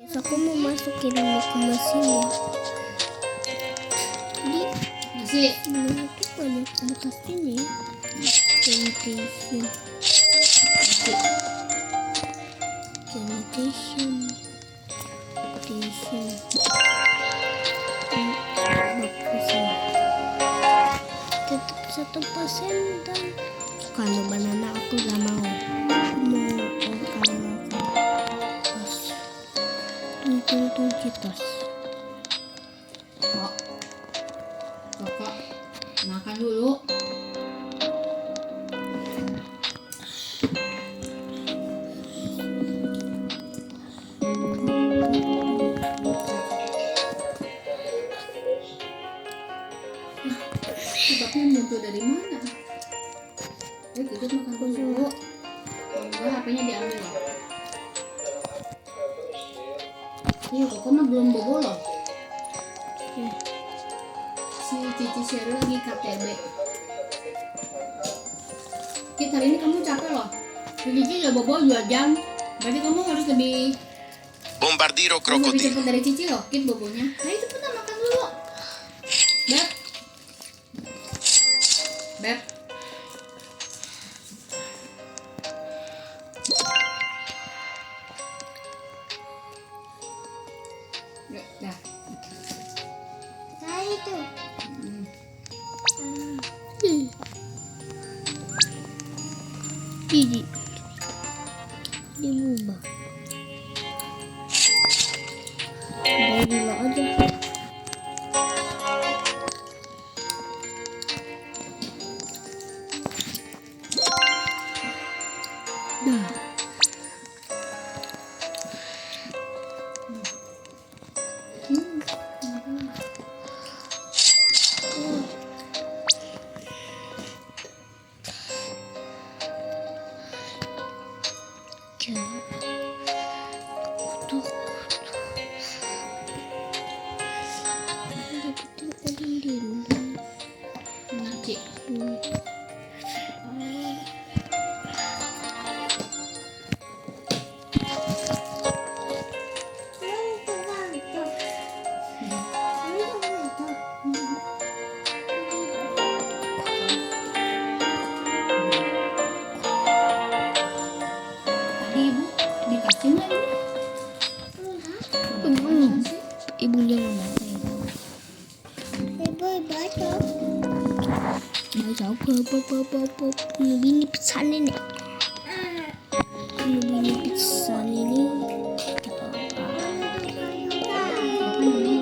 Terus aku mau masukin ini ke mesin ya. Jadi Masih. sebenarnya tuh banyak bekas ini ya. Sanitation. Tetap 1% dan kalau banana aku gak mau. Kalau pas tung kitos. Kok. Kakak makan dulu. Sebabnya muncul dari mana? Kita makan dulu. Kalau enggak HP-nya diambil loh. Kok mah belum bobo loh. Si Cici Sheryl lagi KTB. Kit, hari ini kamu capek loh. Si Cici udah bobo 2 jam. Berarti kamu harus lebih Bombardiro lebih crocodilo. cepat dari Cici loh, Kit bobonya. Ayo cepetan makan dulu. Beb. Beb. Dah. Saya itu. Gigi diubah. Bawa aja. Dah. Cici. Tadi ibu dikasih nggak ini? Ibunya nggak mau. Ibu baca. Baca apa ini pesan ini. Ini pesan ini. Lebih.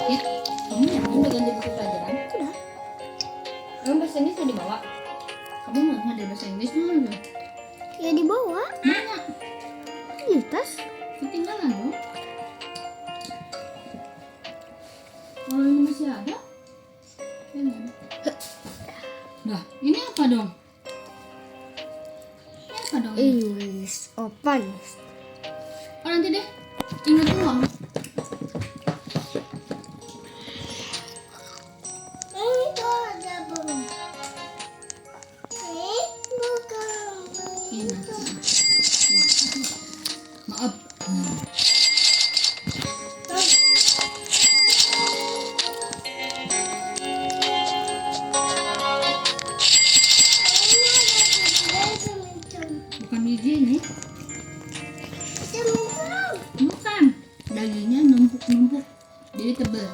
Ya, kamu yakin udah ganti buku pelajaran? Udah. Kamu bahasa Inggris udah dibawa? Kamu nggak ada bahasa Inggris dulu? Ya dibawa Mana? di tas. Ketinggalan dong. Kalau ini masih ada? Ya, mana? Nah, ini apa dong? Ini apa dong? English open. Oh, nanti deh. Ingat uang. Itu ada belum? Bukan. Ini nanti. Maaf. Bukan gigi ini. Bukan. Dagingnya numpuk-numpuk. Jadi tebal.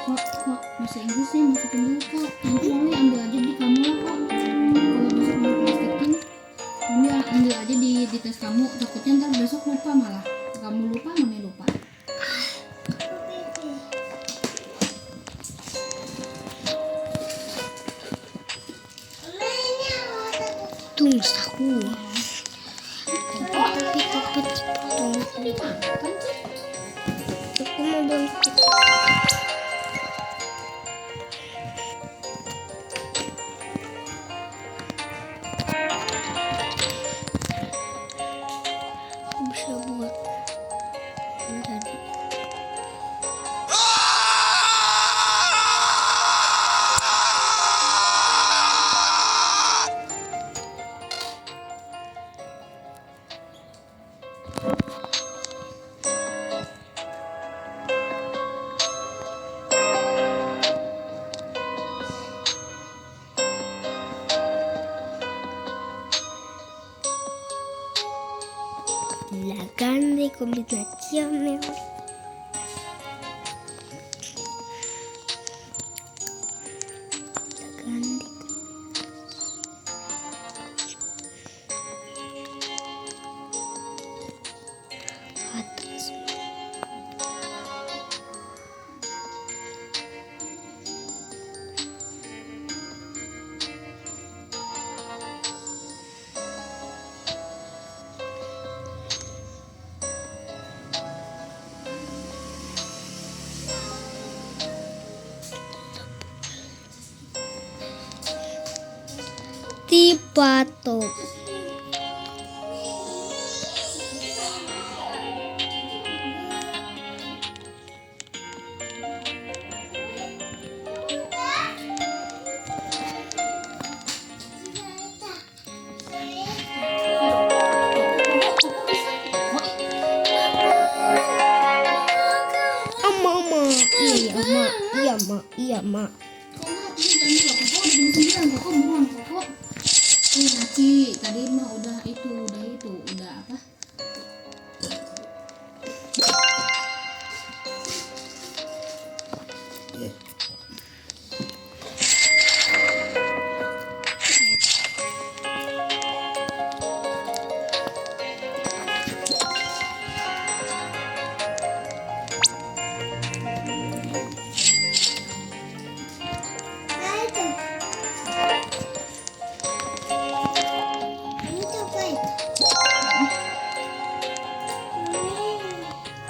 Kok bahasa Inggrisnya masukin dulu kok. Nanti Mami ambil aja di kamu lah kok. Kalau besok mau plastikin, Mami ambil aja di tas kamu. Takutnya ntar besok lupa malah. Kamu lupa, Mami lupa. minus aku. Tapi aku mau bantu. Aku bisa buat yang tadi. La grande combinazione. La grande atas. Tipato. Mama, iya mak. Kok nggak jangan kok udah jam 9 kok buruan kok. Naci tadi mah udah apa?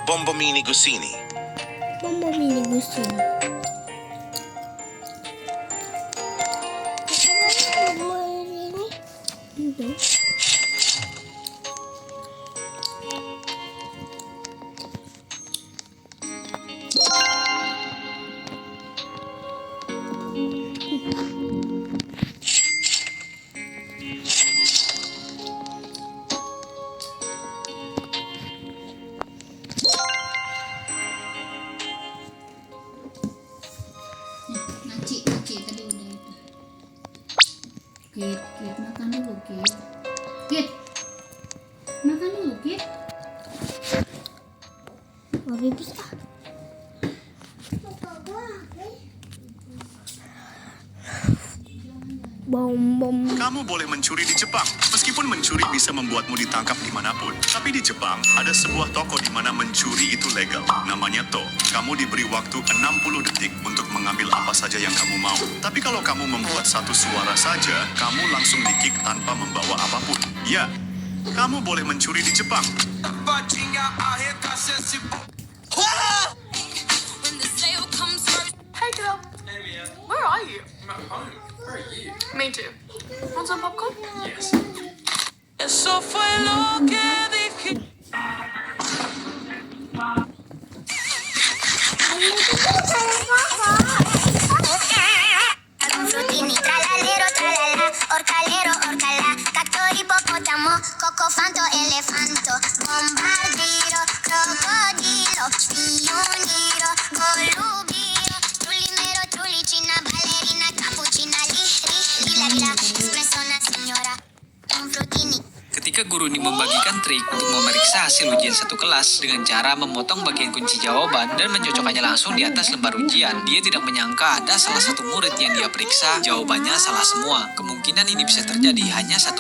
Bombomini Gussini. Bombomini Gussini. Naci tadi udah itu. Kit makan dulu Kit makan dulu Kit. Lebih bisa. Bom. Kamu boleh mencuri di Jepang. Meskipun mencuri bisa membuatmu ditangkap dimanapun. Tapi di Jepang, ada sebuah toko di mana mencuri itu legal. Namanya To. Kamu diberi waktu 60 detik untuk mengambil apa saja yang kamu mau. Tapi kalau kamu membuat satu suara saja, kamu langsung di-kick tanpa membawa apapun. Ya, kamu boleh mencuri di Jepang. Hey girl. Hey Mia. Where are you? I'm at home. Where are you? Me too. Want some popcorn? Yes. Eso fue lo que dije. Frutini, tralalero, tralala, orcalero, orcalá, cacto, hipopótamo, cocofanto, elefanto, bombardiro, crocodilo, pioniro, golubiro, trulimero, trulicina, ballerina, cappuccina, lila, espressona, signora, un frutini. Ketika guru ini membagikan trik untuk memeriksa hasil ujian satu kelas dengan cara memotong bagian kunci jawaban dan mencocokkannya langsung di atas lembar ujian, dia tidak menyangka ada salah satu murid yang dia periksa jawabannya salah semua. Kemungkinan ini bisa terjadi hanya 1%,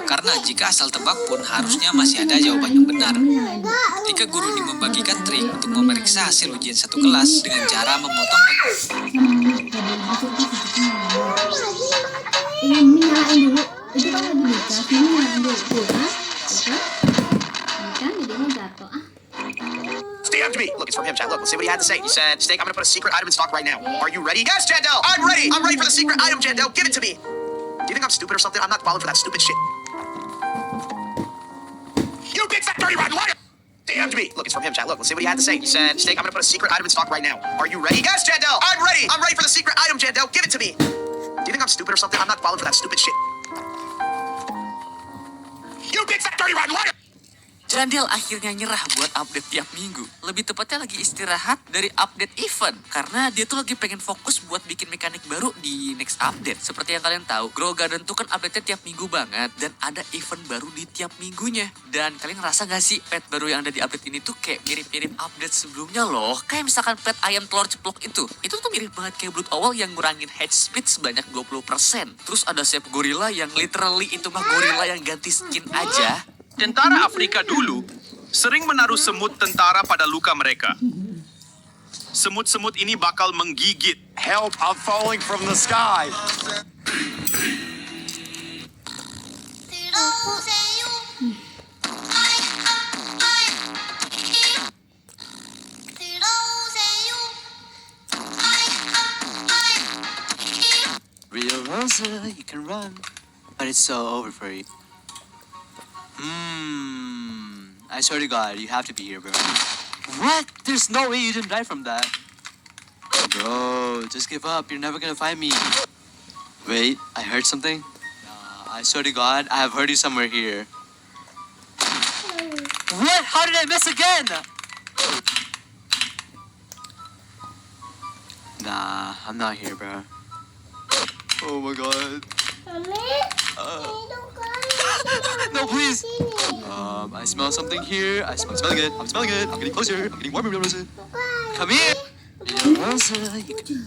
karena jika asal tebak pun harusnya masih ada jawaban yang benar. Ketika guru ini membagikan trik untuk memeriksa hasil ujian satu kelas dengan cara memotong Ini nyalain dulu. Itu kan lagi di cas. he had to say. He said, Steak, I'm gonna put a secret item in stock right now. Are you ready? Yes, Jandel! I'm ready! I'm ready for the secret item, Jandel! Give it to me! Do you think I'm stupid or something? I'm not falling for that stupid shit. You big fat dirty rotten liar! Damned me! Look, it's from him, chat. Look, let's see what he had to say. He said, Steak, I'm gonna put a secret item in stock right now. Are you ready? Yes, Jandel! I'm ready! I'm ready for the secret item, Jandel! Give it to me! Do you think I'm stupid or something? I'm not falling for that stupid shit. You big fat dirty rotten liar! Jandel akhirnya nyerah buat update tiap minggu. Lebih tepatnya lagi istirahat dari update event. Karena dia tuh lagi pengen fokus buat bikin mekanik baru di next update. Seperti yang kalian tahu, Grow Garden tuh kan update-nya tiap minggu banget. Dan ada event baru di tiap minggunya. Dan kalian ngerasa gak sih pet baru yang ada di update ini tuh kayak mirip-mirip update sebelumnya loh. Kayak misalkan pet ayam telur ceplok itu. Itu tuh mirip banget kayak Blood Owl yang ngurangin head speed sebanyak 20%. Terus ada shape gorilla yang literally itu mah gorilla yang ganti skin aja. Tentara Afrika dulu sering menaruh semut tentara pada luka mereka. Semut-semut ini bakal menggigit. Help, I'm falling from the sky. Real Rosa, you can run. But it's so over for you. I swear to God, you have to be here, bro. What? There's no way you didn't die from that. Bro, just give up. You're never gonna find me. Wait, I heard something? Nah, I swear to God, I have heard you somewhere here. What? How did I miss again? Nah, I'm not here, bro. Oh my God. No, please. I smell something here. I smell good. I'm smelling it. I'm getting closer. I'm getting warmer, Rosa. Come here. Rosa.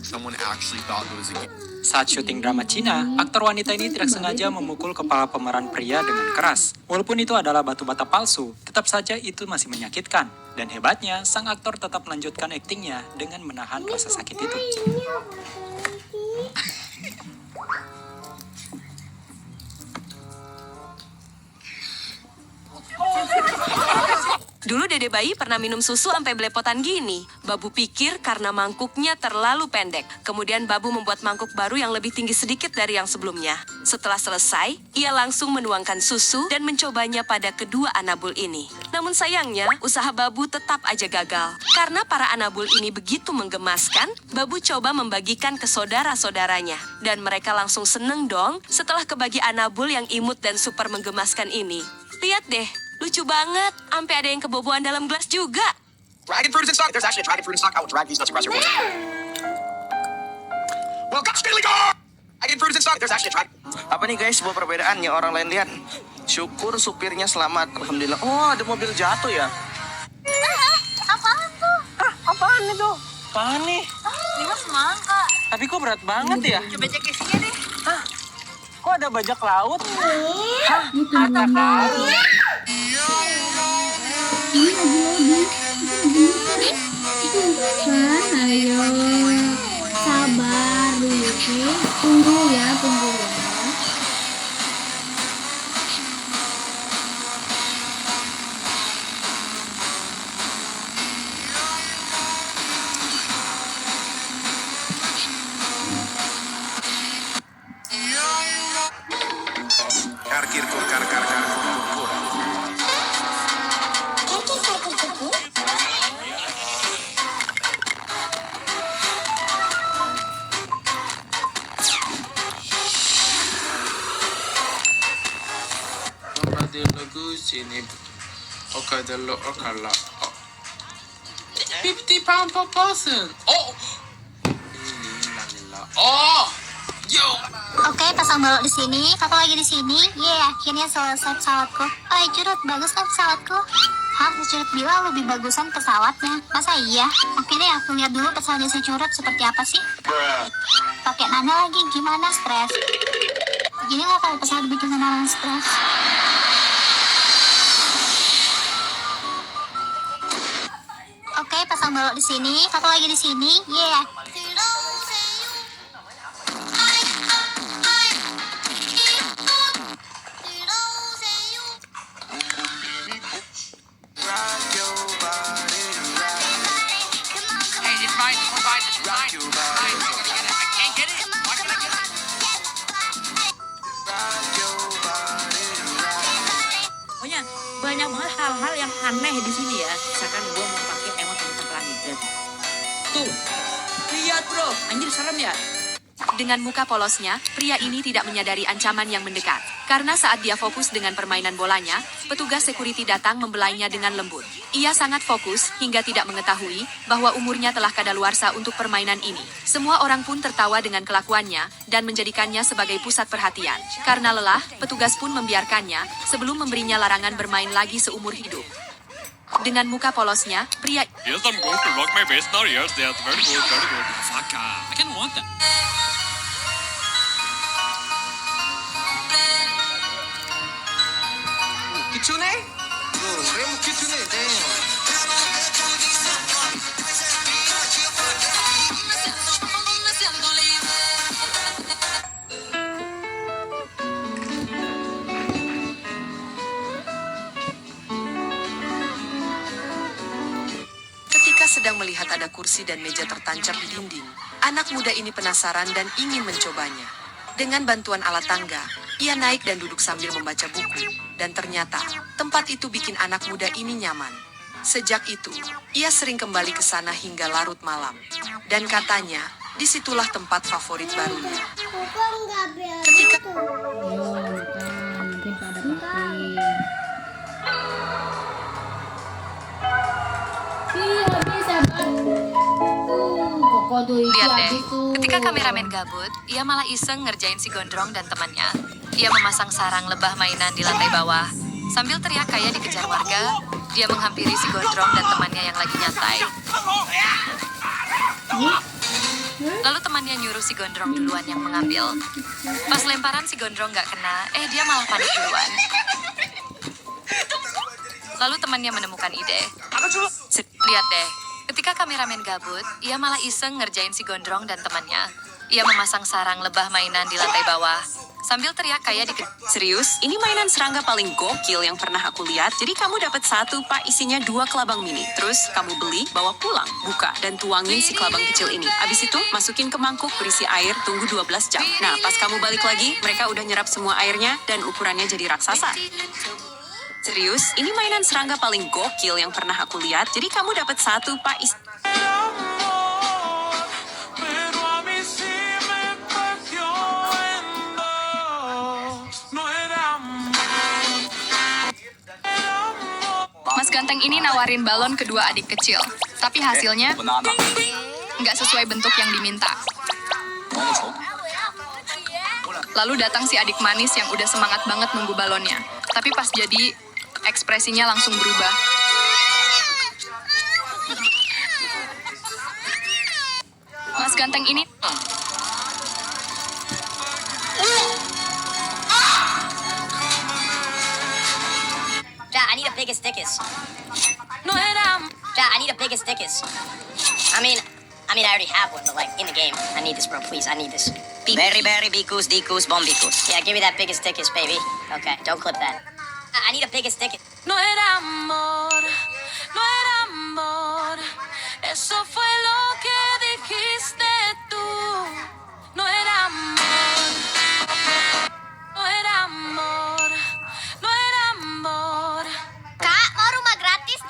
Someone actually thought it was a game. Saat syuting drama Cina, aktor wanita ini tidak sengaja memukul kepala pemeran pria dengan keras. Walaupun itu adalah batu bata palsu, tetap saja itu masih menyakitkan. Dan hebatnya, sang aktor tetap melanjutkan aktingnya dengan menahan rasa sakit itu. Dulu Dede bayi pernah minum susu sampai belepotan gini. Babu pikir karena mangkuknya terlalu pendek. Kemudian Babu membuat mangkuk baru yang lebih tinggi sedikit dari yang sebelumnya. Setelah selesai, ia langsung menuangkan susu dan mencobanya pada kedua anabul ini. Namun sayangnya, usaha Babu tetap aja gagal. Karena para anabul ini begitu menggemaskan, Babu coba membagikan ke saudara-saudaranya. Dan mereka langsung seneng dong setelah kebagi anabul yang imut dan super menggemaskan ini. Lihat deh. Lucu banget, sampai ada yang kebobohan dalam gelas juga. Dragon fruit is in stock. There's actually a dragon fruit in stock. I will drag these nuts across your board. Well, gosh, diddly gar! Dragon fruit is in stock. There's actually a dragon. Apa nih guys, sebuah perbedaan yang orang lain lihat. Syukur supirnya selamat. Alhamdulillah. Oh, ada mobil jatuh ya. Apaan tuh? Apaan itu? Apaan nih? Ini semangka. Tapi kok berat banget ya? Coba cek isinya deh. Kok ada bajak laut? Ada kali. Ini lagi ayo sabar dulu, oke? Tunggu ya. Sini Okadalo Okala 50 pound per person. Oh, oh, yo. Oke, pasang balok di sini, satu lagi di sini. Akhirnya selesai pesawatku. Curut, bagus kan pesawatku? Harus Curut bilang lebih bagusan pesawatnya. Masa iya? Oke deh, aku lihat dulu pesawatnya si Curut seperti apa sih. Pakai nanya lagi, gimana stres? Gini lah kalau pesawat bikin orang stres. Oke, pasang balok di sini, satu lagi di sini. aneh di sini ya. Misalkan gue mau pakai emot untuk pelangi. Tuh, lihat bro, anjir serem ya. Dengan muka polosnya, pria ini tidak menyadari ancaman yang mendekat. Karena saat dia fokus dengan permainan bolanya, petugas security datang membelainya dengan lembut. Ia sangat fokus hingga tidak mengetahui bahwa umurnya telah kadaluarsa untuk permainan ini. Semua orang pun tertawa dengan kelakuannya dan menjadikannya sebagai pusat perhatian. Karena lelah, petugas pun membiarkannya sebelum memberinya larangan bermain lagi seumur hidup. Dengan muka polosnya, pria... Yes, I'm going to rock my bass now. Yes, that's very good, very good. Fuck, I can want that. Kitsune? Oh, Remo Kitsune, damn. Ketika sedang melihat ada kursi dan meja tertancap di dinding, anak muda ini penasaran dan ingin mencobanya. Dengan bantuan alat tangga, ia naik dan duduk sambil membaca buku. Dan ternyata, tempat itu bikin anak muda ini nyaman. Sejak itu, ia sering kembali ke sana hingga larut malam. Dan katanya, disitulah tempat favorit barunya. Ketika... Mungkin pada pakai. Iya, bisa kok tuh itu Lihat deh, habis tuh. ketika kameramen gabut, ia malah iseng ngerjain si Gondrong dan temannya. Ia memasang sarang lebah mainan di lantai bawah. Sambil teriak kayak dikejar warga, dia menghampiri si Gondrong dan temannya yang lagi nyantai. Lalu temannya nyuruh si Gondrong duluan yang mengambil. Pas lemparan si Gondrong nggak kena, dia malah panik duluan. Lalu temannya menemukan ide. Lihat deh, ketika kameramen gabut, ia malah iseng ngerjain si Gondrong dan temannya. Ia memasang sarang lebah mainan di lantai bawah. Sambil teriak kayak Serius? Ini mainan serangga paling gokil yang pernah aku lihat. Jadi kamu dapat satu pak isinya 2 kelabang mini. Terus kamu beli, bawa pulang, buka, dan tuangin si kelabang kecil ini. Abis itu masukin ke mangkuk berisi air, tunggu 12 jam. Nah, pas kamu balik lagi, mereka udah nyerap semua airnya dan ukurannya jadi raksasa. Serius? Ini mainan serangga paling gokil yang pernah aku lihat. Jadi kamu dapat satu pak Mas Ganteng ini nawarin balon kedua adik kecil. Tapi hasilnya nggak sesuai bentuk yang diminta. Lalu datang si adik manis yang udah semangat banget nunggu balonnya. Tapi pas jadi, ekspresinya langsung berubah. Mas Ganteng ini... Dad, I need a biggest dickus. Dad, I need a biggest dickus. I mean, I already have one, but like in the game. I need this, bro. Please, I need this. Berry, bikus, dikus, bombikus. Yeah, give me that biggest dickus, baby. Okay, don't clip that. I need a biggest dickus. No era amor, no era amor. Eso fue lo que dijiste tú. No era amor, no era amor, no era amor. Kak, mau rumah gratis?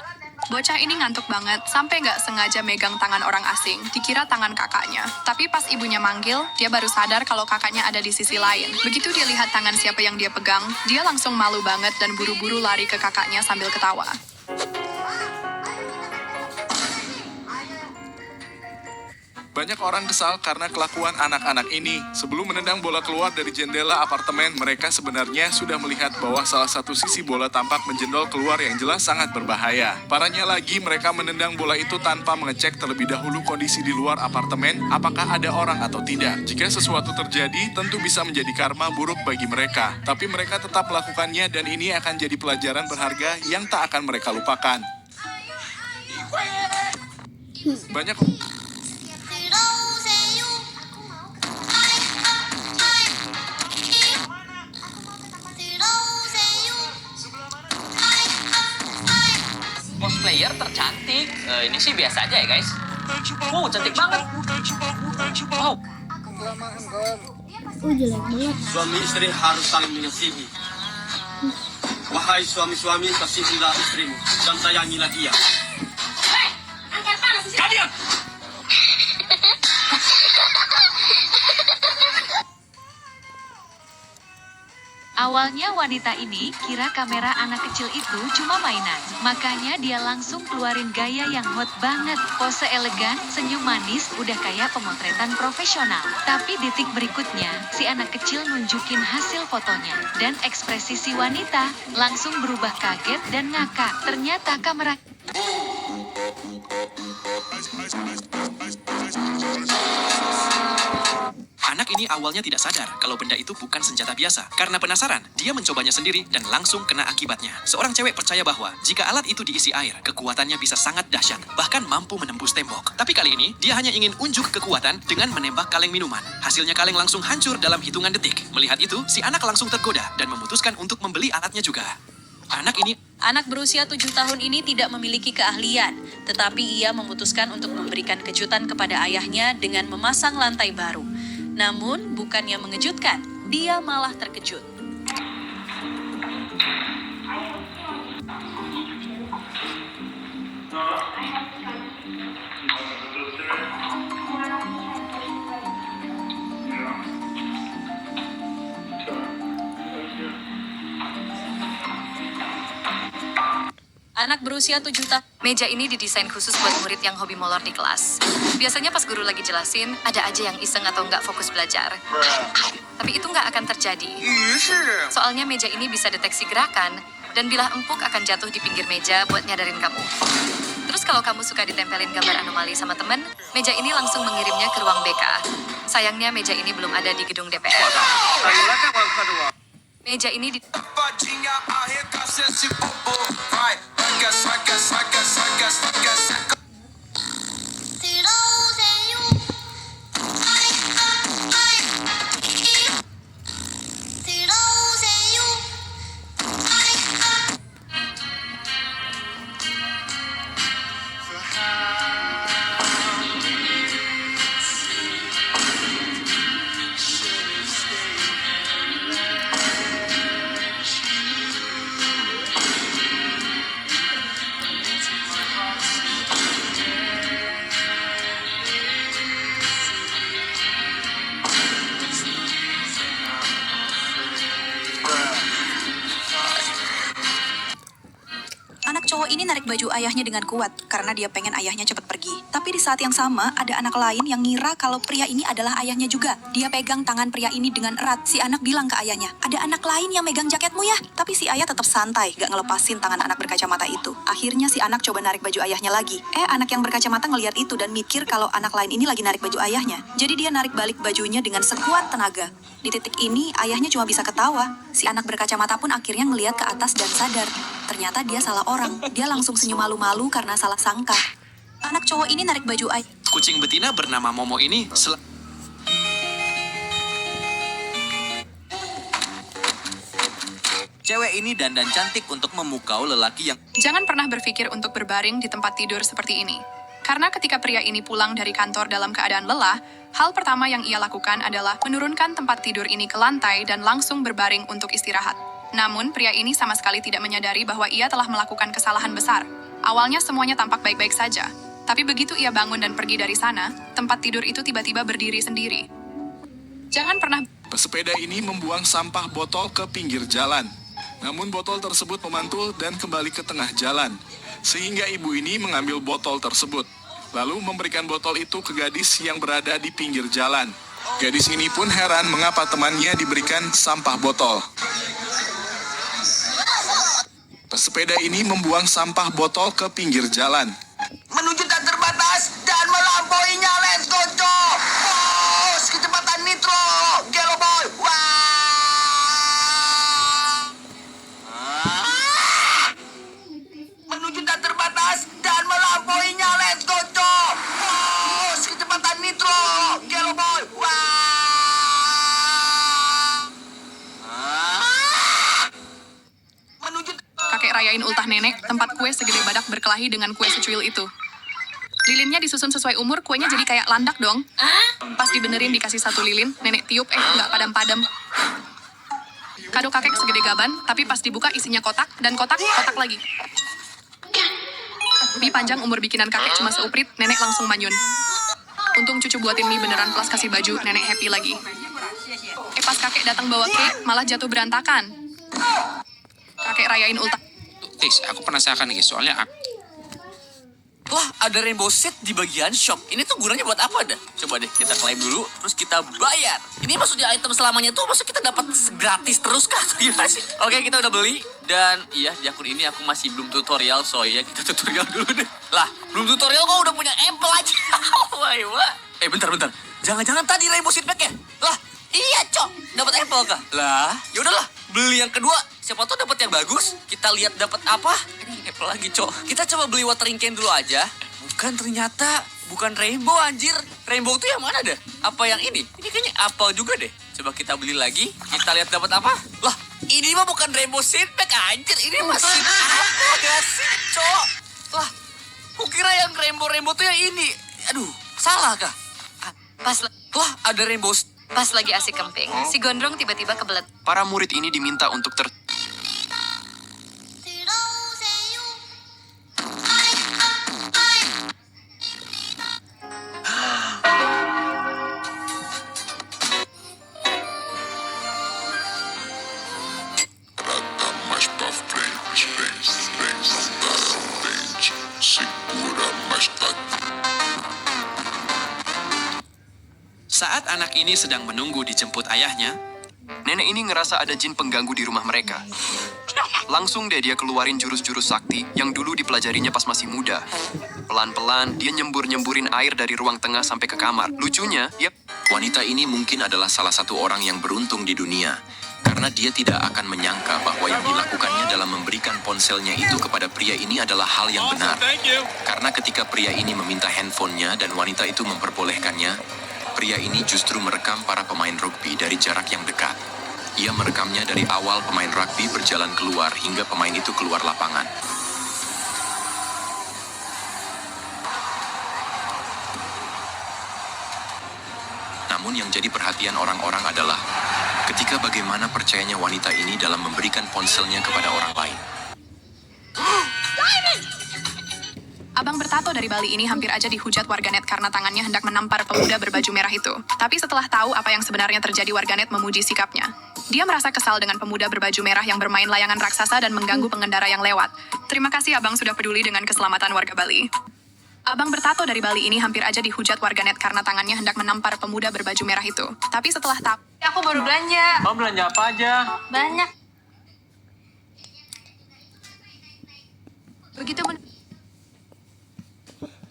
Bocah ini ngantuk banget, sampai nggak sengaja megang tangan orang asing, dikira tangan kakaknya. Tapi pas ibunya manggil, dia baru sadar kalau kakaknya ada di sisi lain. Begitu dia lihat tangan siapa yang dia pegang, dia langsung malu banget dan buru-buru lari ke kakaknya sambil ketawa. Banyak orang kesal karena kelakuan anak-anak ini. Sebelum menendang bola keluar dari jendela apartemen, mereka sebenarnya sudah melihat bahwa salah satu sisi bola tampak menjendol keluar yang jelas sangat berbahaya. Parahnya lagi, mereka menendang bola itu tanpa mengecek terlebih dahulu kondisi di luar apartemen, apakah ada orang atau tidak. Jika sesuatu terjadi, tentu bisa menjadi karma buruk bagi mereka. Tapi mereka tetap melakukannya dan ini akan jadi pelajaran berharga yang tak akan mereka lupakan. Banyak... Cosplayer tercantik. Ini sih biasa aja ya guys. Wow, cantik banget. Wow. Jelek banget. Suami istri harus saling mengasihi. Wahai suami-suami, kasihilah istrimu dan sayangilah dia. Kalian! Awalnya wanita ini kira kamera anak kecil itu cuma mainan. Makanya dia langsung keluarin gaya yang hot banget. Pose elegan, senyum manis, udah kayak pemotretan profesional. Tapi detik berikutnya, si anak kecil nunjukin hasil fotonya. Dan ekspresi si wanita langsung berubah kaget dan ngakak. Ternyata kamera... Anak ini awalnya tidak sadar kalau benda itu bukan senjata biasa. Karena penasaran, dia mencobanya sendiri dan langsung kena akibatnya. Seorang cewek percaya bahwa jika alat itu diisi air, kekuatannya bisa sangat dahsyat, bahkan mampu menembus tembok. Tapi kali ini, dia hanya ingin unjuk kekuatan dengan menembak kaleng minuman. Hasilnya kaleng langsung hancur dalam hitungan detik. Melihat itu, si anak langsung tergoda dan memutuskan untuk membeli alatnya juga. Anak berusia 7 tahun ini tidak memiliki keahlian, tetapi ia memutuskan untuk memberikan kejutan kepada ayahnya dengan memasang lantai baru. Namun, bukannya mengejutkan, dia malah terkejut. Anak berusia 7 tahun. Meja ini didesain khusus buat murid yang hobi molor di kelas. Biasanya pas guru lagi jelasin, ada aja yang iseng atau nggak fokus belajar. Tapi itu nggak akan terjadi. Soalnya meja ini bisa deteksi gerakan, dan bila empuk akan jatuh di pinggir meja buat nyadarin kamu. Terus kalau kamu suka ditempelin gambar anomali sama temen, meja ini langsung mengirimnya ke ruang BK. Sayangnya meja ini belum ada di gedung DPR. Meja ini di... Anak cowok ini narik baju ayahnya dengan kuat karena dia pengen ayahnya cepat pergi. Tapi di saat yang sama, ada anak lain yang ngira kalau pria ini adalah ayahnya juga. Dia pegang tangan pria ini dengan erat. Si anak bilang ke ayahnya, ada anak lain yang megang jaketmu ya? Tapi si ayah tetap santai, gak ngelepasin tangan anak berkacamata itu. Akhirnya si anak coba narik baju ayahnya lagi. Anak yang berkacamata ngelihat itu dan mikir kalau anak lain ini lagi narik baju ayahnya. Jadi dia narik balik bajunya dengan sekuat tenaga. Di titik ini, ayahnya cuma bisa ketawa. Si anak berkacamata pun akhirnya ngelihat ke atas dan sadar. Ternyata dia salah orang. Dia langsung senyum malu-malu karena salah sangka. Anak cowok ini narik baju ayah. Kucing betina bernama Momo ini Cewek ini dandan cantik untuk memukau lelaki yang... Jangan pernah berpikir untuk berbaring di tempat tidur seperti ini. Karena ketika pria ini pulang dari kantor dalam keadaan lelah, hal pertama yang ia lakukan adalah menurunkan tempat tidur ini ke lantai dan langsung berbaring untuk istirahat. Namun, pria ini sama sekali tidak menyadari bahwa ia telah melakukan kesalahan besar. Awalnya semuanya tampak baik-baik saja. Tapi begitu ia bangun dan pergi dari sana, tempat tidur itu tiba-tiba berdiri sendiri. Jangan pernah... Pesepeda ini membuang sampah botol ke pinggir jalan. Namun botol tersebut memantul dan kembali ke tengah jalan. Sehingga ibu ini mengambil botol tersebut. Lalu memberikan botol itu ke gadis yang berada di pinggir jalan. Gadis ini pun heran mengapa temannya diberikan sampah botol. Pesepeda ini membuang sampah botol ke pinggir jalan. Menuju tak terbatas dan melampauinya. Let's go, Cok! Bos, kecepatan nitro! Gelo boy! Menuju tak terbatas dan melampauinya. Let's go, Cok! Bos, kecepatan nitro! Gelo boy! Kakek rayain ultah nenek, tempat kue segede badak berkelahi dengan kue secuil itu. Lilinnya disusun sesuai umur, kuenya jadi kayak landak dong. Pas dibenerin dikasih 1 lilin, nenek tiup, nggak padam-padam. Kado kakek segede gaban, tapi pas dibuka isinya kotak, dan kotak lagi. Mie panjang umur bikinan kakek cuma seuprit, nenek langsung manyun. Untung cucu buatin mie beneran plus kasih baju, nenek happy lagi. Pas kakek datang bawa cake, malah jatuh berantakan. Kakek rayain ultah. Tis, aku penasaran nih, soalnya Wah, ada rainbow set di bagian shop. Ini tuh gunanya buat apa dah? Coba deh kita klaim dulu, terus kita bayar. Ini maksudnya item selamanya tuh, maksudnya kita dapat gratis terus kah? Gimana sih? Oke, kita udah beli. Dan iya, di akun ini aku masih belum tutorial, so ya kita tutorial dulu deh. Lah, belum tutorial kok udah punya apple aja. Wah. Bentar. Jangan-jangan tadi rainbow set pack ya? Lah, iya cok, dapat apple kah? Lah, yaudahlah, beli yang kedua. Siapa tuh dapat yang bagus? Kita lihat dapat apa? Ini apple lagi cok. Kita coba beli watering can dulu aja. Bukan rainbow anjir. Rainbow tuh yang mana dah? Apa yang ini? Ini kayaknya apple juga deh. Coba kita beli lagi. Kita lihat dapat apa? Lah, ini mah bukan rainbow seed pack anjir. Ini masih apa gak sih cok? Lah, kukira yang rainbow tuh yang ini. Aduh, salah kah? Wah, ada rainbow. Pas lagi asik kemping, si gondrong tiba-tiba kebelet. Para murid ini diminta untuk Saat anak ini sedang menunggu dijemput ayahnya, nenek ini ngerasa ada jin pengganggu di rumah mereka. Langsung deh dia keluarin jurus-jurus sakti yang dulu dipelajarinya pas masih muda. Pelan-pelan dia nyemburin air dari ruang tengah sampai ke kamar. Lucunya, wanita ini mungkin adalah salah satu orang yang beruntung di dunia. Karena dia tidak akan menyangka bahwa yang dilakukannya dalam memberikan ponselnya itu kepada pria ini adalah hal yang benar. Karena ketika pria ini meminta handphonenya dan wanita itu memperbolehkannya, pria ini justru merekam para pemain rugby dari jarak yang dekat. Ia merekamnya dari awal pemain rugby berjalan keluar hingga pemain itu keluar lapangan. Namun yang jadi perhatian orang-orang adalah ketika bagaimana percayanya wanita ini dalam memberikan ponselnya kepada orang lain. Abang bertato dari Bali ini hampir aja dihujat warganet karena tangannya hendak menampar pemuda berbaju merah itu. Tapi setelah tahu apa yang sebenarnya terjadi, warganet memuji sikapnya. Dia merasa kesal dengan pemuda berbaju merah yang bermain layangan raksasa dan mengganggu pengendara yang lewat. Terima kasih abang sudah peduli dengan keselamatan warga Bali. Abang bertato dari Bali ini hampir aja dihujat warganet karena tangannya hendak menampar pemuda berbaju merah itu. Tapi setelah tahu... Aku baru belanja. Mau belanja apa aja? Banyak.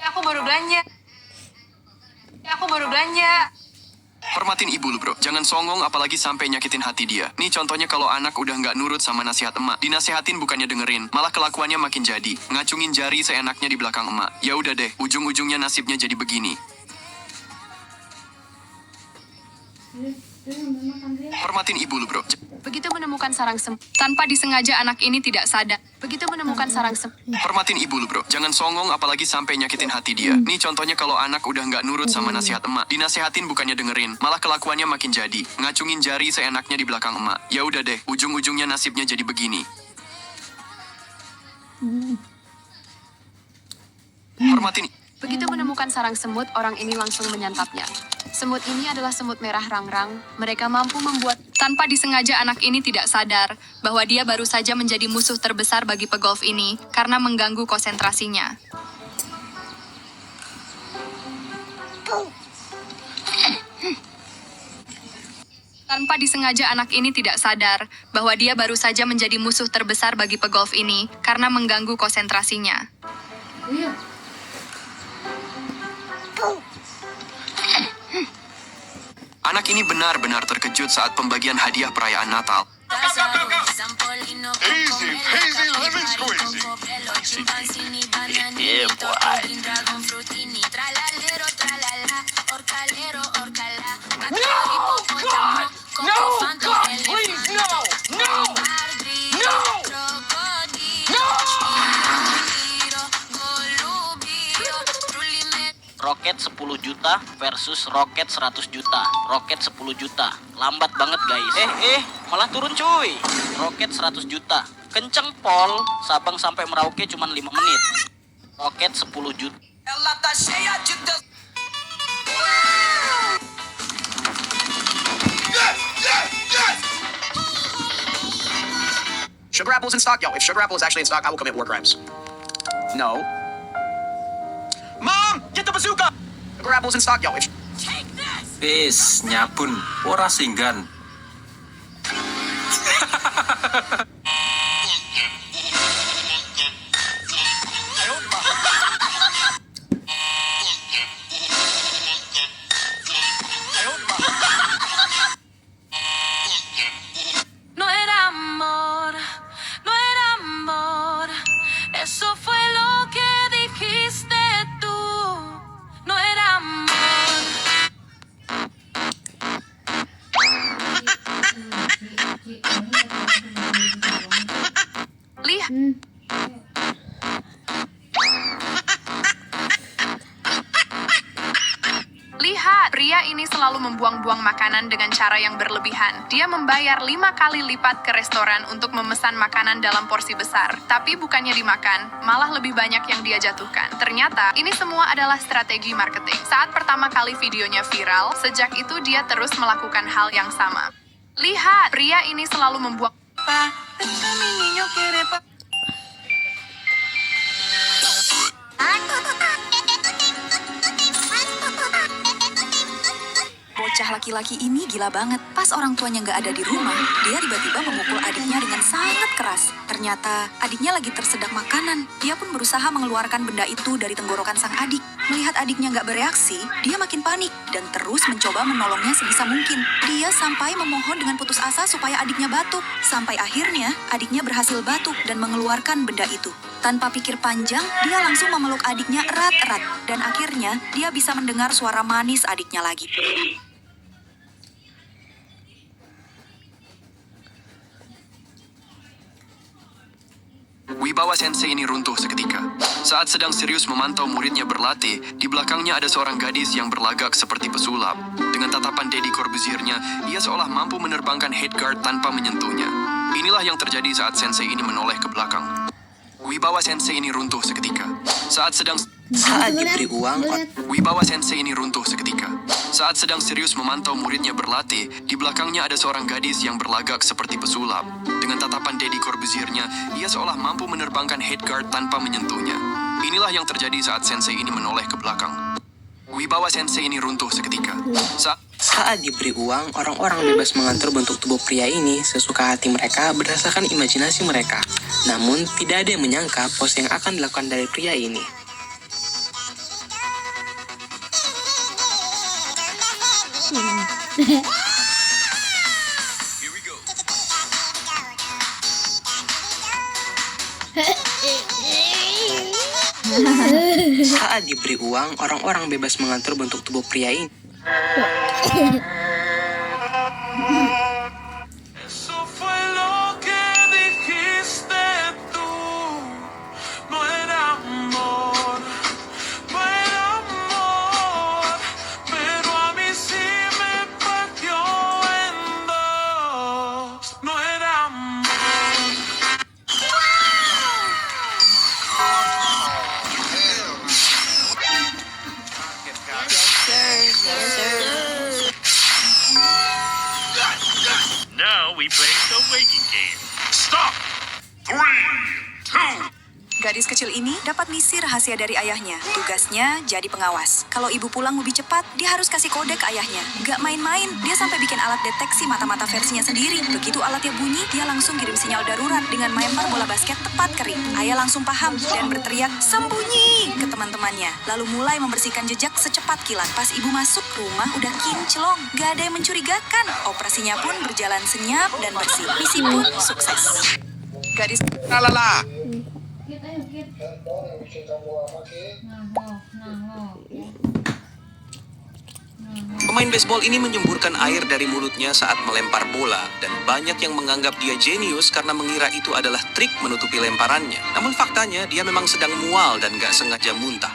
Aku baru belanja. Hormatin ibu lu bro, jangan songong apalagi sampai nyakitin hati dia. Nih contohnya kalau anak udah nggak nurut sama nasihat emak. Dinasehatin bukannya dengerin, malah kelakuannya makin jadi. Ngacungin jari seenaknya di belakang emak. Ya udah deh, ujung-ujungnya nasibnya jadi begini. Hormatin ibu lu bro. Begitu menemukan sarang semut, tanpa disengaja anak ini tidak sadar. Begitu menemukan sarang semut. Hormatin ibu lu bro, jangan songong apalagi sampai nyakitin hati dia. Nih contohnya kalau anak udah nggak nurut sama nasihat emak. Dinasehatin bukannya dengerin, malah kelakuannya makin jadi. Ngacungin jari seenaknya di belakang emak. Ya udah deh, ujung-ujungnya nasibnya jadi begini. Hormatin. Begitu menemukan sarang semut, orang ini langsung menyantapnya. Semut ini adalah semut merah rangrang. Mereka mampu membuat... Tanpa disengaja anak ini tidak sadar bahwa dia baru saja menjadi musuh terbesar bagi pegolf ini karena mengganggu konsentrasinya. Tanpa disengaja anak ini tidak sadar bahwa dia baru saja menjadi musuh terbesar bagi pegolf ini karena mengganggu konsentrasinya. Anak ini benar-benar terkejut saat pembagian hadiah perayaan Natal. Easy, lemon squeezy. Yeah, boy. No, God, please, no. Roket 10 juta. juta versus Roket 100 juta. Roket 10 juta. Lambat banget guys. Malah turun cuy. Roket 100 juta. Kenceng pol. Sabang sampai Merauke cuma 5 menit. Roket 10 juta. Sugar Apple is in stock? Yo, if Sugar Apple is actually in stock, I will commit war crimes. No. Mom, get the bazooka! Sugar Apple is in stock? Yo, if... Wis, nyapun, ora singgan. No era amor, no era amor. Eso fue lo que dijiste tú. No era amor. Lihat, pria ini selalu membuang-buang makanan dengan cara yang berlebihan. Dia membayar 5 kali lipat ke restoran untuk memesan makanan dalam porsi besar. Tapi bukannya dimakan, malah lebih banyak yang dia jatuhkan. Ternyata, ini semua adalah strategi marketing. Saat pertama kali videonya viral, sejak itu dia terus melakukan hal yang sama. Lihat, pria ini selalu membuang... Bocah laki-laki ini gila banget. Pas orang tuanya nggak ada di rumah, dia tiba-tiba memukul adiknya dengan sangat keras. Ternyata adiknya lagi tersedak makanan. Dia pun berusaha mengeluarkan benda itu dari tenggorokan sang adik. Melihat adiknya nggak bereaksi, dia makin panik dan terus mencoba menolongnya sebisa mungkin. Dia sampai memohon dengan putus asa supaya adiknya batuk. Sampai akhirnya adiknya berhasil batuk dan mengeluarkan benda itu. Tanpa pikir panjang, dia langsung memeluk adiknya erat-erat. Dan akhirnya dia bisa mendengar suara manis adiknya lagi. Wibawa Sensei ini runtuh seketika. Saat sedang serius memantau muridnya berlatih, di belakangnya ada seorang gadis yang berlagak seperti pesulap. Dengan tatapan Deddy Corbusiernya, ia seolah mampu menerbangkan headguard tanpa menyentuhnya. Inilah yang terjadi saat Sensei ini menoleh ke belakang. Wibawa Sensei ini runtuh seketika. Saat diberi uang, Wibawa Sensei ini runtuh seketika. Saat sedang serius memantau muridnya berlatih, di belakangnya ada seorang gadis yang berlagak seperti pesulap. Dengan tatapan Deddy Corbusiernya, ia seolah mampu menerbangkan headguard tanpa menyentuhnya. Inilah yang terjadi saat Sensei ini menoleh ke belakang. Wibawa Sensei ini runtuh seketika. Saat diberi uang, orang-orang bebas mengatur bentuk tubuh pria ini sesuka hati mereka berdasarkan imajinasi mereka. Namun, tidak ada yang menyangka pose yang akan dilakukan dari pria ini. Saat diberi uang, orang-orang bebas mengatur bentuk tubuh pria ini. Eso fue lo que dijiste tú. No era amor, no era amor, pero a mí sí me partió en dos. No era amor. Now we play the waiting game. Stop! 3, 2... Gadis kecil ini dapat misi rahasia dari ayahnya. Tugasnya jadi pengawas. Kalau ibu pulang lebih cepat, dia harus kasih kode ke ayahnya. Gak main-main, dia sampai bikin alat deteksi mata-mata versinya sendiri. Begitu alatnya bunyi, dia langsung kirim sinyal darurat dengan melempar bola basket tepat ke ring. Ayah langsung paham dan berteriak, "Sembunyi!" ke teman-temannya. Lalu mulai membersihkan jejak secepat kilat. Pas ibu masuk, rumah udah kinclong. Gak ada yang mencurigakan. Operasinya pun berjalan senyap dan bersih. Misi pun sukses. Gadis... Lalala! Pemain baseball ini menyemburkan air dari mulutnya saat melempar bola dan banyak yang menganggap dia jenius karena mengira itu adalah trik menutupi lemparannya. Namun faktanya dia memang sedang mual dan gak sengaja muntah.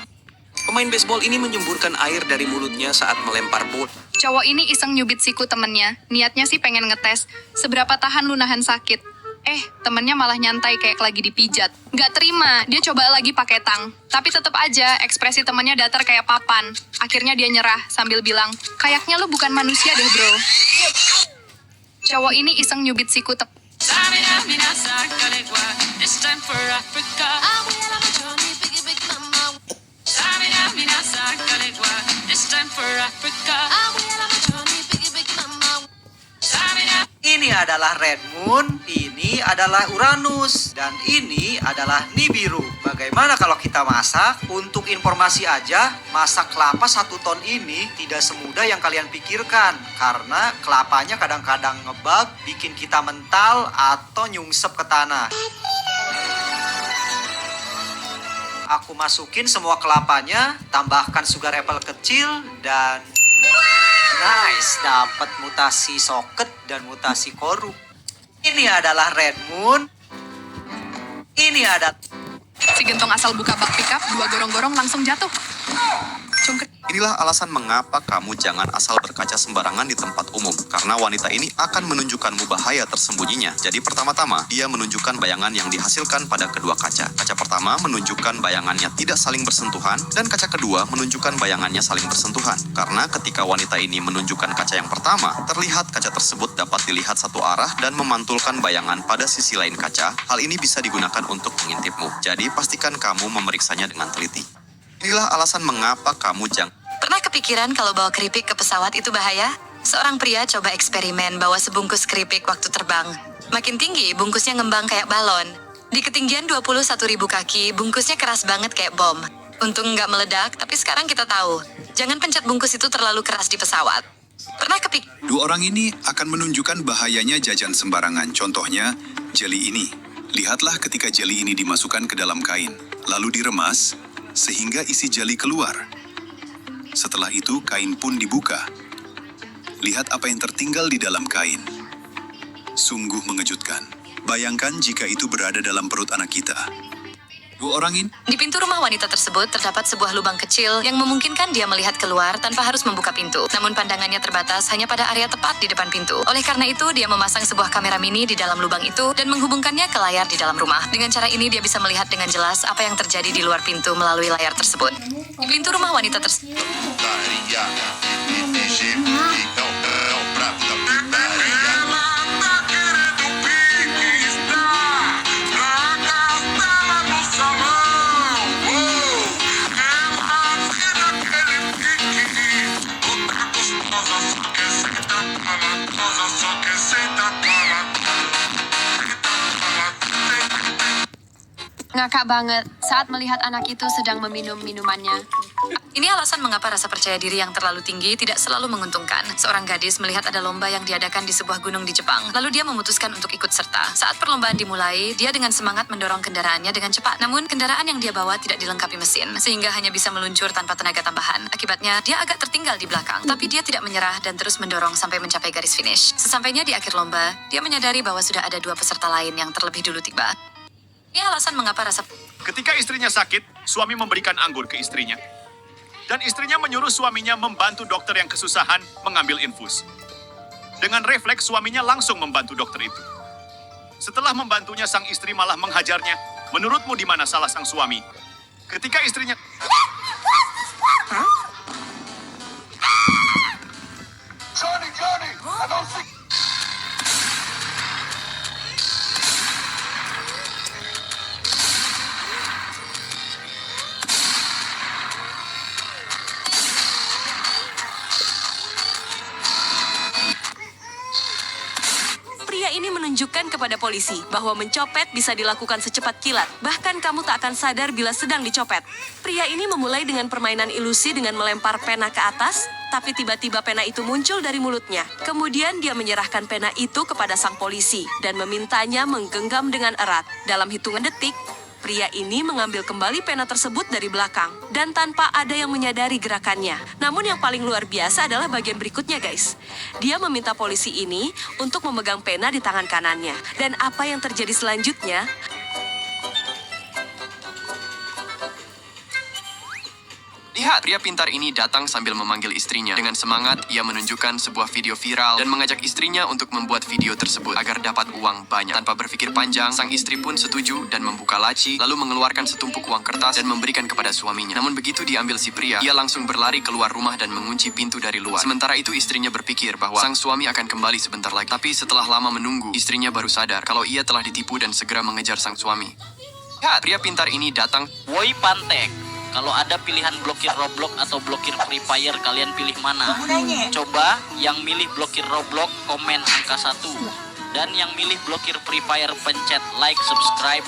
Pemain baseball ini menyemburkan air dari mulutnya saat melempar bola. Cowok ini iseng nyubit siku temennya. Niatnya sih pengen ngetes seberapa tahan lu nahan sakit. Temennya malah nyantai kayak lagi dipijat. Nggak terima, dia coba lagi pakai tang. Tapi tetap aja ekspresi temennya datar kayak papan. Akhirnya dia nyerah sambil bilang, kayaknya lu bukan manusia deh bro. Cowok ini iseng nyubit siku Ini adalah Red Moon, ini adalah Uranus, dan ini adalah Nibiru. Bagaimana kalau kita masak? Untuk informasi aja, masak kelapa 1 ton ini tidak semudah yang kalian pikirkan. Karena kelapanya kadang-kadang ngebug, bikin kita mental atau nyungsep ke tanah. Aku masukin semua kelapanya, tambahkan sugar apple kecil, dan... nice, dapat mutasi soket dan mutasi korup. Ini adalah Red Moon. Ini ada... Si gentong asal buka bak pickup, 2 gorong-gorong langsung jatuh. Inilah alasan mengapa kamu jangan asal berkaca sembarangan di tempat umum. Karena wanita ini akan menunjukkanmu bahaya tersembunyinya. Jadi pertama-tama, dia menunjukkan bayangan yang dihasilkan pada kedua kaca. Kaca pertama menunjukkan bayangannya tidak saling bersentuhan, dan kaca kedua menunjukkan bayangannya saling bersentuhan. Karena ketika wanita ini menunjukkan kaca yang pertama, terlihat kaca tersebut dapat dilihat satu arah dan memantulkan bayangan pada sisi lain kaca. Hal ini bisa digunakan untuk mengintipmu. Jadi pastikan kamu memeriksanya dengan teliti. Inilah alasan mengapa kamu jangan... Pernah kepikiran kalau bawa keripik ke pesawat itu bahaya? Seorang pria coba eksperimen bawa sebungkus keripik waktu terbang. Makin tinggi, bungkusnya ngembang kayak balon. Di ketinggian 21.000 kaki, bungkusnya keras banget kayak bom. Untung nggak meledak, tapi sekarang kita tahu. Jangan pencet bungkus itu terlalu keras di pesawat. Pernah Dua orang ini akan menunjukkan bahayanya jajan sembarangan. Contohnya, jeli ini. Lihatlah ketika jeli ini dimasukkan ke dalam kain, lalu diremas, sehingga isi jeli keluar. Setelah itu, kain pun dibuka. Lihat apa yang tertinggal di dalam kain. Sungguh mengejutkan. Bayangkan jika itu berada dalam perut anak kita. Dua orang ini... Di pintu rumah wanita tersebut terdapat sebuah lubang kecil yang memungkinkan dia melihat keluar tanpa harus membuka pintu. Namun pandangannya terbatas hanya pada area tepat di depan pintu. Oleh karena itu, dia memasang sebuah kamera mini di dalam lubang itu dan menghubungkannya ke layar di dalam rumah. Dengan cara ini, dia bisa melihat dengan jelas apa yang terjadi di luar pintu melalui layar tersebut. Di pintu rumah wanita tersebut... Ngakak banget saat melihat anak itu sedang meminum minumannya. Ini alasan mengapa rasa percaya diri yang terlalu tinggi tidak selalu menguntungkan. Seorang gadis melihat ada lomba yang diadakan di sebuah gunung di Jepang. Lalu dia memutuskan untuk ikut serta. Saat perlombaan dimulai, dia dengan semangat mendorong kendaraannya dengan cepat. Namun kendaraan yang dia bawa tidak dilengkapi mesin, sehingga hanya bisa meluncur tanpa tenaga tambahan. Akibatnya, dia agak tertinggal di belakang. Tapi dia tidak menyerah dan terus mendorong sampai mencapai garis finish. Sesampainya di akhir lomba, dia menyadari bahwa sudah ada 2 peserta lain yang terlebih dulu tiba. Ini alasan mengapa rasa... Ketika istrinya sakit, suami memberikan anggur ke istrinya. Dan istrinya menyuruh suaminya membantu dokter yang kesusahan mengambil infus. Dengan refleks, suaminya langsung membantu dokter itu. Setelah membantunya, sang istri malah menghajarnya. Menurutmu di mana salah sang suami? Ketika istrinya... Johnny, I don't see... Pria ini menunjukkan kepada polisi bahwa mencopet bisa dilakukan secepat kilat. Bahkan kamu tak akan sadar bila sedang dicopet. Pria ini memulai dengan permainan ilusi dengan melempar pena ke atas, tapi tiba-tiba pena itu muncul dari mulutnya. Kemudian dia menyerahkan pena itu kepada sang polisi dan memintanya menggenggam dengan erat. Dalam hitungan detik, pria ini mengambil kembali pena tersebut dari belakang dan tanpa ada yang menyadari gerakannya. Namun yang paling luar biasa adalah bagian berikutnya, guys. Dia meminta polisi ini untuk memegang pena di tangan kanannya. Dan apa yang terjadi selanjutnya? Lihat, Lihat, pria pintar ini datang sambil memanggil istrinya. Dengan semangat, ia menunjukkan sebuah video viral dan mengajak istrinya untuk membuat video tersebut agar dapat uang banyak. Tanpa berpikir panjang, sang istri pun setuju dan membuka laci, lalu mengeluarkan setumpuk uang kertas dan memberikan kepada suaminya. Namun begitu diambil si pria, ia langsung berlari keluar rumah dan mengunci pintu dari luar. Sementara itu istrinya berpikir bahwa sang suami akan kembali sebentar lagi. Tapi setelah lama menunggu, istrinya baru sadar kalau ia telah ditipu dan segera mengejar sang suami. Lihat, pria pintar ini datang. Woi Pantek, kalau ada pilihan blokir Roblox atau blokir Free Fire, kalian pilih mana? Coba yang milih blokir Roblox komen angka 1. Dan yang milih blokir Free Fire pencet like, subscribe.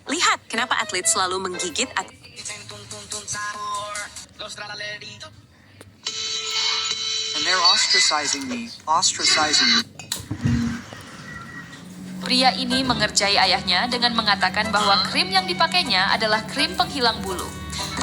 Lihat kenapa atlet selalu menggigit And they're ostracizing me. Pria ini mengerjai ayahnya dengan mengatakan bahwa krim yang dipakainya adalah krim penghilang bulu.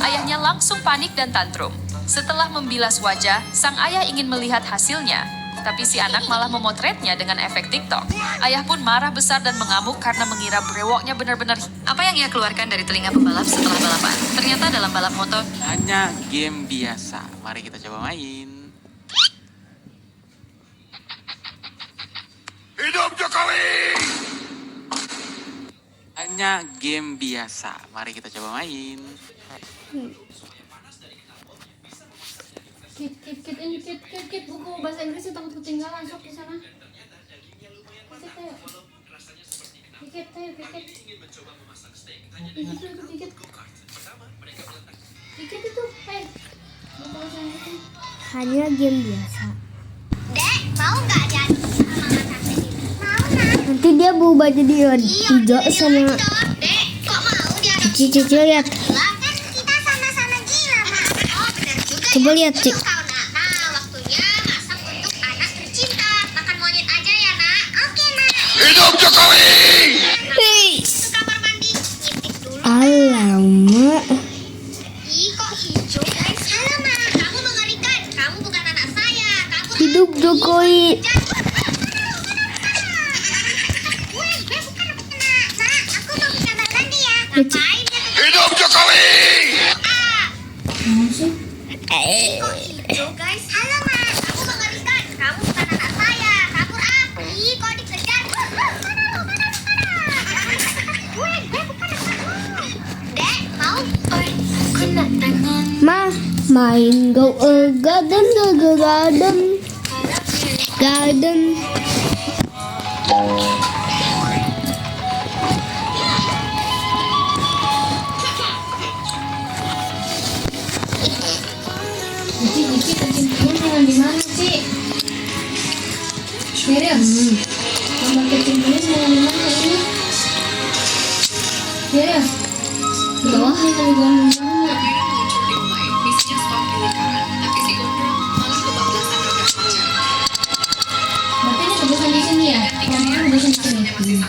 Ayahnya langsung panik dan tantrum. Setelah membilas wajah, sang ayah ingin melihat hasilnya. Tapi si anak malah memotretnya dengan efek TikTok. Ayah pun marah besar dan mengamuk karena mengira brewoknya benar-benar. Apa yang ia keluarkan dari telinga pembalap setelah balapan? Ternyata dalam balap motor. Hanya game biasa. Mari kita coba main. Hidup Jokowi! Hanya game biasa. Mari kita coba main. Kit, buku bahasa Inggrisnya takut ketinggalan, sok di sana. Kit, itu, buku bahasa Inggrisnya. Hanya game biasa. Dek, mau nggak jadi sama masak ini? Mau. Nanti dia berubah jadi hijau sama. Dek, kok mau dia? Cici lihat. Kita sama-sama gila, Ma. Oh, benar juga. Coba lihat, Cik. Hidup Jokowi! Alamak. Ih, kok hijau, guys? Alamak, kamu mengerikan. Kamu bukan anak saya. Kamu Hidup Jokowi. Hidup Jokowi! Kok hijau, guys? Alamak, kamu mengerikan. Kamu bukan anak saya. Kabur ah. Ih, kok dikejar? Dek, mau? Kena tangan. Ma, main go garden. Di mana sih? Serius? Nomor kecimpungnya jangan di mana ini? Serius? Di bawah nih di mana? Berarti ini kebetulan di sini ya? Kemarin kebetulan di sini.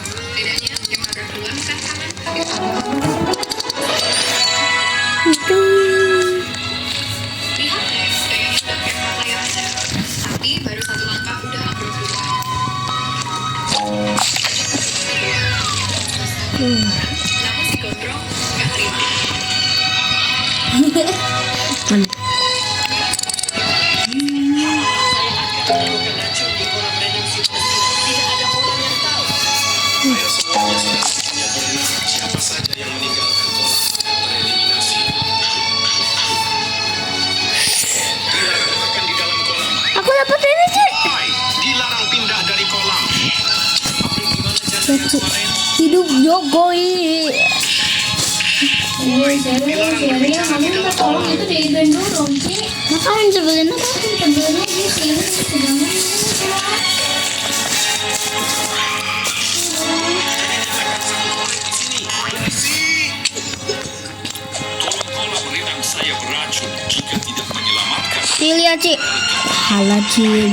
Siapa saja yang meninggalkan kolam tereliminasi. Dilarang makan di dalam kolam. Aku dapat ini, Cik. Dilarang pindah dari kolam. Hidup Jokowi. Serius, kamu minta tolong itu diizinkan dulu dong, Cik. Makanya sebenarnya aku minta dulu lagi sih. Saya beracun jika tidak menyelamatkan. Lihat, Cik. Halah, Cik.